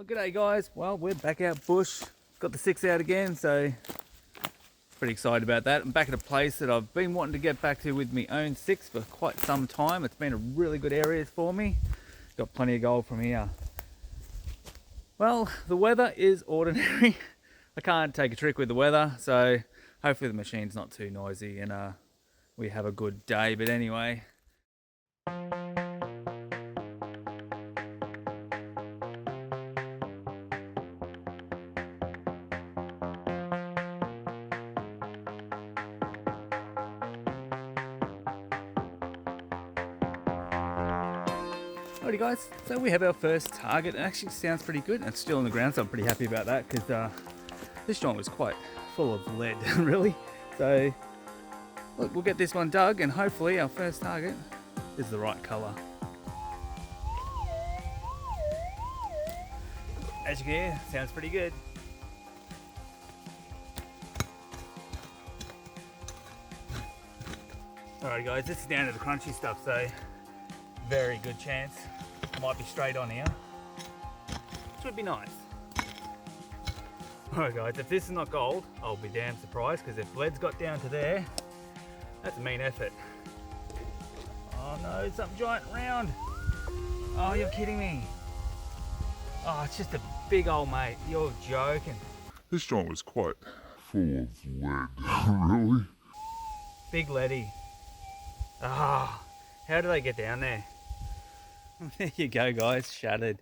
Well, g'day guys. Well, we're back out bush. Got the 6 out again, so pretty excited about that. I'm back at a place that I've been wanting to get back to with my own 6 for quite some time. It's been a really good area for me. Got plenty of gold from here. Well, the weather is ordinary. I can't take a trick with the weather, so hopefully the machine's not too noisy and we have a good day. But anyway. Alrighty guys, so we have our first target. It actually sounds pretty good. It's still on the ground, so I'm pretty happy about that because this joint was quite full of lead, really. So look, we'll get this one dug and hopefully our first target is the right colour. As you can hear, sounds pretty good. Alright guys, this is down to the crunchy stuff, so very good chance might be straight on here, which would be nice. Alright guys, if this is not gold, I'll be damn surprised, because if lead's got down to there, that's a mean effort. Oh no, something giant round. Oh, you're kidding me. Oh, it's just a big old mate. You're joking. This joint was quite full of lead, really. Big leady. Ah, how did they get down there? There you go guys, shattered.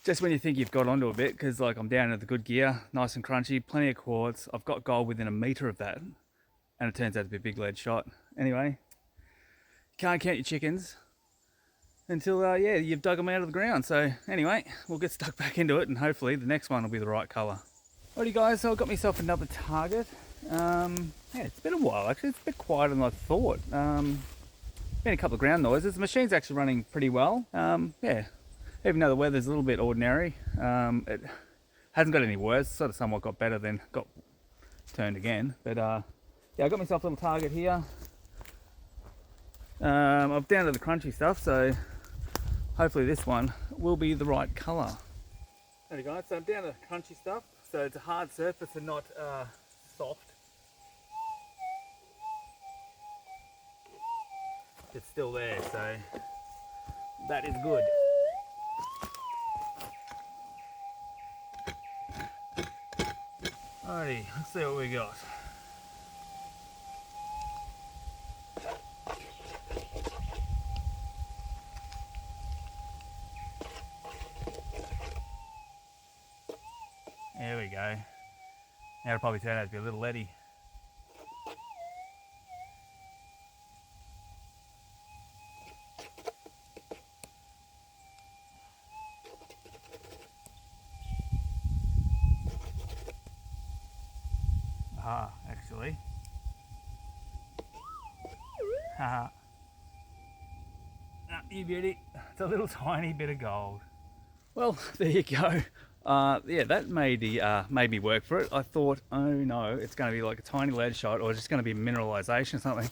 Just when you think you've got onto a bit, because like I'm down at the good gear, nice and crunchy, plenty of quartz. I've got gold within a metre of that, and it turns out to be a big lead shot. Anyway, you can't count your chickens until yeah, you've dug them out of the ground. So anyway, we'll get stuck back into it and hopefully the next one will be the right colour. Alrighty guys, so I got myself another target. Yeah, it's been a while actually. It's a bit quieter than I thought. Been a couple of ground noises. The machine's actually running pretty well. Yeah, even though the weather's a little bit ordinary, it hasn't got any worse. Sort of somewhat got better, then got turned again. But yeah, I got myself a little target here. I'm down to the crunchy stuff, so hopefully this one will be the right colour. There you go. So I'm down to the crunchy stuff. So it's a hard surface and not soft. It's still there, so that is good. Alrighty, let's see what we got. There we go. Now it'll probably turn out to be a little leady. Actually. Haha. You beauty. It's a little tiny bit of gold. Well, there you go. Yeah, that made me work for it. I thought, oh no, it's going to be like a tiny lead shot or just going to be mineralization or something.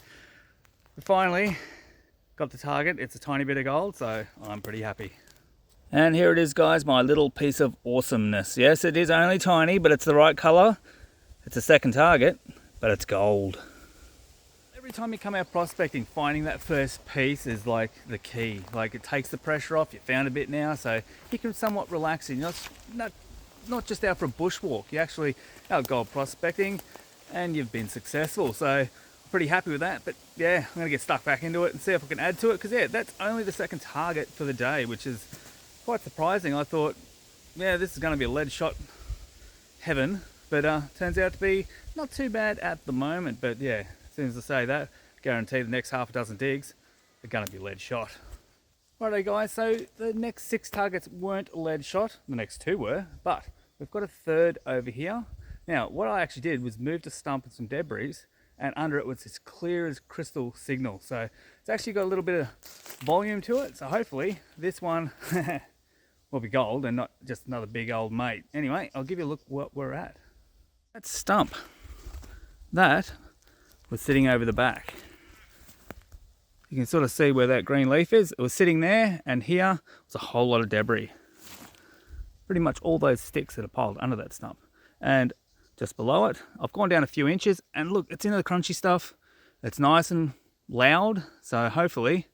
But finally, got the target. It's a tiny bit of gold, so I'm pretty happy. And here it is, guys, my little piece of awesomeness. Yes, it is only tiny, but it's the right color. It's a second target, but it's gold. Every time you come out prospecting, finding that first piece is like the key. Like it takes the pressure off. You found a bit now, so you can somewhat relax. You're not just out for a bushwalk. You're actually out gold prospecting, and you've been successful. So I'm pretty happy with that. But yeah, I'm gonna get stuck back into it and see if I can add to it. Because yeah, that's only the second target for the day, which is quite surprising. I thought, yeah, this is going to be a lead shot heaven. But turns out to be not too bad at the moment. But yeah, as soon as I say that, guarantee the next half a dozen digs are going to be lead shot. Righto guys, so the next 6 targets weren't lead shot. The next 2 were, but we've got a third over here. Now, what I actually did was move the stump and some debris, and under it was this clear as crystal signal. So it's actually got a little bit of volume to it. So hopefully this one will be gold and not just another big old mate. Anyway, I'll give you a look what we're at. That stump, that was sitting over the back. You can sort of see where that green leaf is. It was sitting there, and here was a whole lot of debris. pretty much all those sticks that are piled under that stump. And just below it, I've gone down a few inches, and look, it's into the crunchy stuff. It's nice and loud, so hopefully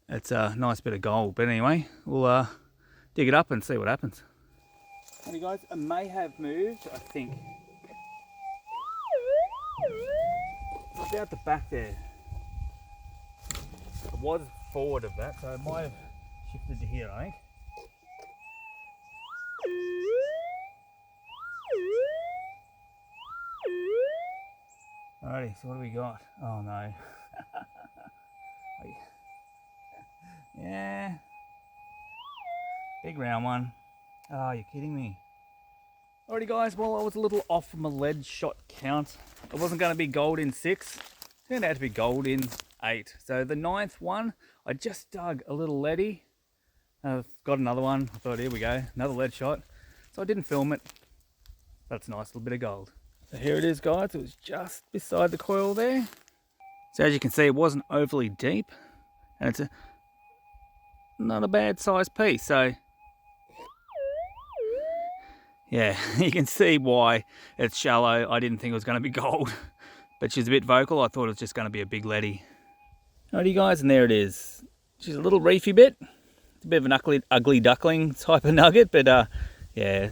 it's a nice bit of gold. But anyway, we'll dig it up and see what happens. Hey guys, it may have moved, I think. It's out the back there. It was forward of that, so it might have shifted to here, I think. Alrighty, so what do we got? Oh no. Yeah. Big round one. Oh, you're kidding me. Alrighty guys, well I was a little off from a lead shot count. It wasn't going to be gold in 6. It turned out to be gold in 8. So the 9th one, I just dug a little leady. I've got another one. I thought, here we go, another lead shot. So I didn't film it. That's a nice little bit of gold. So here it is guys, it was just beside the coil there. So as you can see, it wasn't overly deep. And it's not a bad sized piece. So yeah, you can see why it's shallow. I didn't think it was going to be gold, but she's a bit vocal. I thought it was just going to be a big leady. Alrighty guys, and there it is. She's a little reefy bit. It's a bit of an ugly duckling type of nugget, but yeah,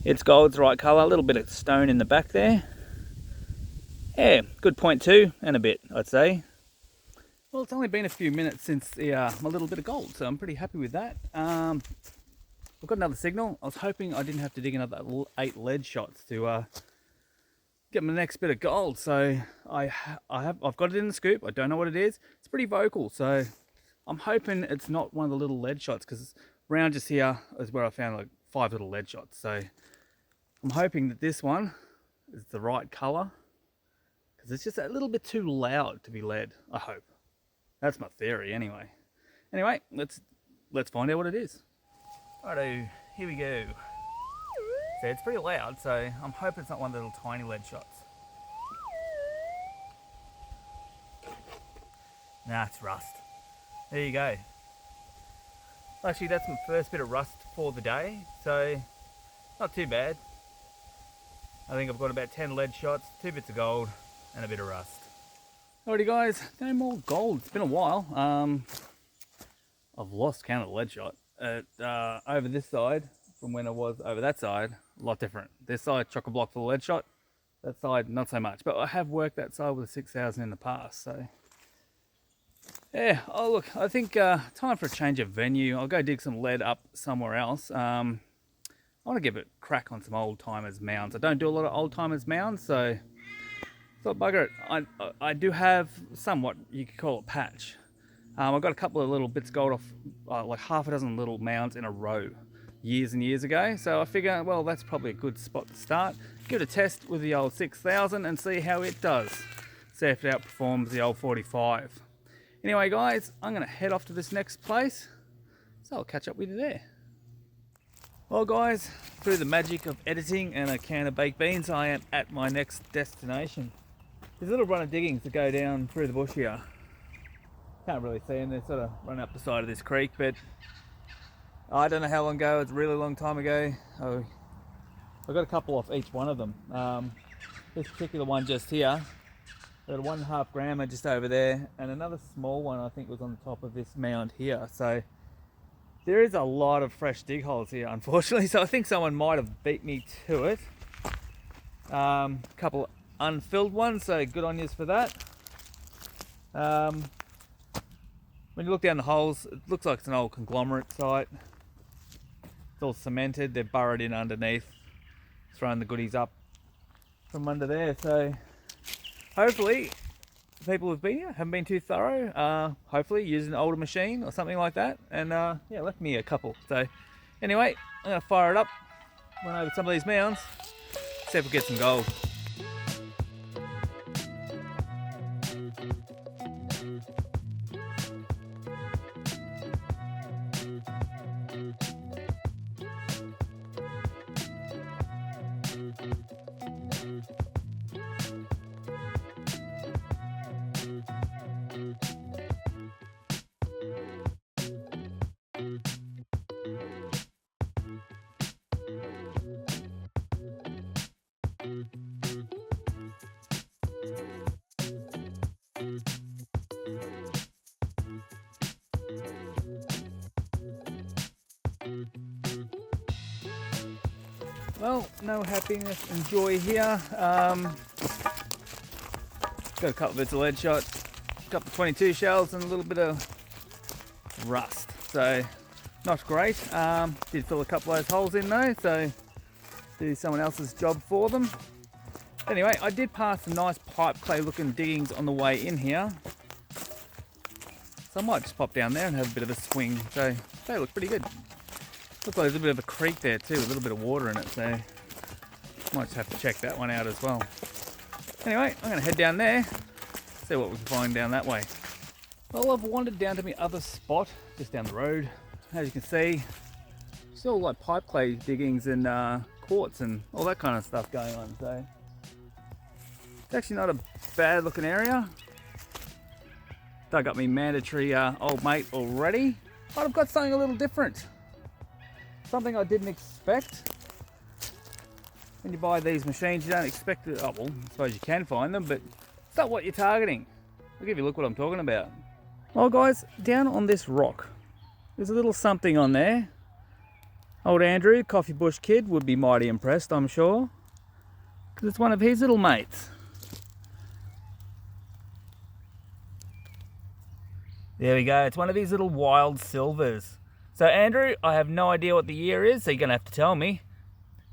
it's gold, it's the right colour. A little bit of stone in the back there. Yeah, good 0.2 and a bit, I'd say. Well, it's only been a few minutes since my little bit of gold, so I'm pretty happy with that. I've got another signal. I was hoping I didn't have to dig another 8 lead shots to get my next bit of gold. So I've got it in the scoop. I don't know what it is. It's pretty vocal, so I'm hoping it's not one of the little lead shots, because around just here is where I found like 5 little lead shots. So I'm hoping that this one is the right colour, because it's just a little bit too loud to be lead. I hope. That's my theory, anyway. Anyway, let's find out what it is. Righto, here we go. So it's pretty loud, so I'm hoping it's not one of the little tiny lead shots. Nah, it's rust. There you go. Actually, that's my first bit of rust for the day, so not too bad. I think I've got about 10 lead shots, 2 bits of gold, and a bit of rust. Alrighty guys, no more gold. It's been a while. I've lost count of the lead shot. Over this side, from when I was over that side, a lot different. This side, chock-a-block for the lead shot. That side, not so much. But I have worked that side with a 6000 in the past, so yeah. Oh look, I think time for a change of venue. I'll go dig some lead up somewhere else. I want to give it a crack on some old timers mounds. I don't do a lot of old timers mounds, so thought bugger it. I do have somewhat, you could call it patch. I got a couple of little bits of gold off like half a dozen little mounds in a row years and years ago. So I figure, well, that's probably a good spot to start. Give it a test with the old 6000 and see how it does. See if it outperforms the old 45. Anyway, guys, I'm going to head off to this next place. So I'll catch up with you there. Well, guys, through the magic of editing and a can of baked beans, I am at my next destination. There's a little run of diggings to go down through the bush here. Can't really see them, they sort of run up the side of this creek, but I don't know how long ago, it's a really long time ago. I got a couple off each one of them. This particular one just here, got a 1.5 grammer just over there, and another small one I think was on the top of this mound here. So there is a lot of fresh dig holes here, unfortunately, so I think someone might have beat me to it. A couple unfilled ones, so good on yous for that. When you look down the holes, it looks like it's an old conglomerate site. It's all cemented, they're burrowed in underneath, throwing the goodies up from under there. So hopefully the people who've been here haven't been too thorough. Hopefully using an older machine or something like that. And yeah, left me a couple. So anyway, I'm gonna fire it up, run over some of these mounds, see if we get some gold. Well, no happiness and joy here. Got a couple of bits of lead shot, a couple of 22 shells and a little bit of rust. So not great. Did fill a couple of those holes in though, so do someone else's job for them. Anyway, I did pass some nice pipe clay looking diggings on the way in here. So I might just pop down there and have a bit of a swing. So they look pretty good. Looks like there's a bit of a creek there too, a little bit of water in it, so might just have to check that one out as well. Anyway, I'm going to head down there, see what we can find down that way. Well, I've wandered down to my other spot, just down the road. As you can see, still like pipe clay diggings and quartz and all that kind of stuff going on. So it's actually not a bad looking area. Dug up my mandatory old mate already, but I've got something a little different. Something I didn't expect. When you buy these machines, you don't expect it. Oh, well, I suppose you can find them, but it's not what you're targeting. I'll give you a look what I'm talking about. Well, guys, down on this rock, there's a little something on there. Old Andrew, Coffee Bush Kid, would be mighty impressed, I'm sure, because it's one of his little mates. There we go. It's one of these little wild silvers. So Andrew, I have no idea what the year is, so you're going to have to tell me.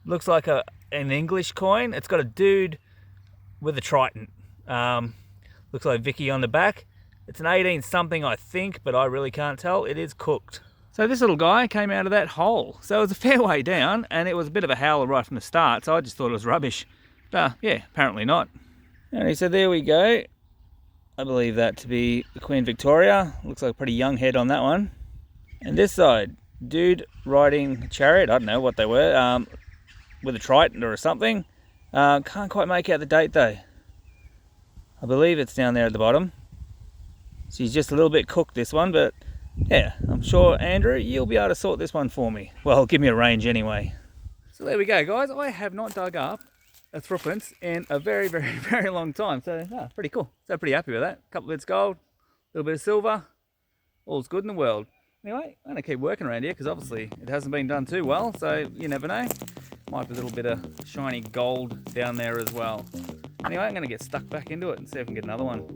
Looks like an English coin. It's got a dude with a trident. Looks like Vicky on the back. It's an 18 something, I think, but I really can't tell. It is cooked. So this little guy came out of that hole. So it was a fair way down, and it was a bit of a howler right from the start, so I just thought it was rubbish. But yeah, apparently not. And so there we go. I believe that to be the Queen Victoria. Looks like a pretty young head on that one. And this side, dude riding a chariot, I don't know what they were, with a trident or something. Can't quite make out the date though. I believe it's down there at the bottom. She's just a little bit cooked, this one, but yeah, I'm sure, Andrew, you'll be able to sort this one for me. Well, give me a range anyway. So there we go, guys. I have not dug up a threepence in a very, very, very long time. So, pretty cool. So pretty happy with that. A couple of bits of gold, a little bit of silver. All's good in the world. Anyway, I'm going to keep working around here because obviously it hasn't been done too well, so you never know. Might be a little bit of shiny gold down there as well. Anyway, I'm going to get stuck back into it and see if I can get another one.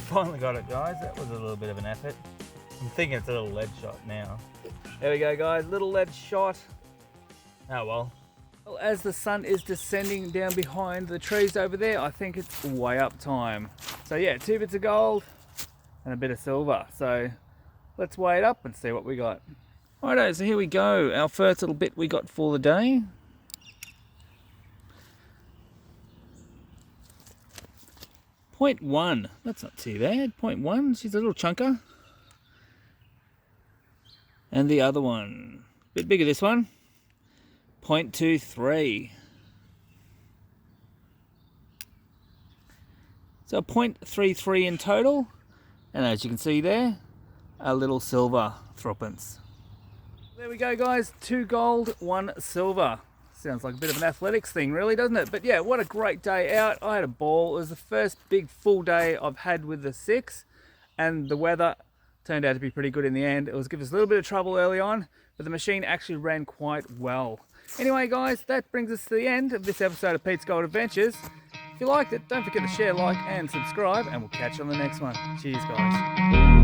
Finally got it, guys. That was a little bit of an effort. I'm thinking it's a little lead shot now. There we go, guys. Little lead shot. Oh well. Well, as the sun is descending down behind the trees over there, I think it's way up time. So yeah, 2 bits of gold and a bit of silver. So let's weigh it up and see what we got. Righto, so here we go. Our first little bit we got for the day. 0.1, that's not too bad. 0.1, she's a little chunker. And the other one, a bit bigger this one, 0.23. So 0.33 in total. And as you can see there, a little silver threepence. There we go, guys. 2 gold, 1 silver. Sounds like a bit of an athletics thing, really, doesn't it? But yeah, what a great day out. I had a ball. It was the first big full day I've had with the 6, and the weather turned out to be pretty good in the end. It was giving us a little bit of trouble early on, but the machine actually ran quite well. Anyway, guys, that brings us to the end of this episode of Pete's Gold Adventures. If you liked it, don't forget to share, like, and subscribe, and we'll catch you on the next one. Cheers, guys.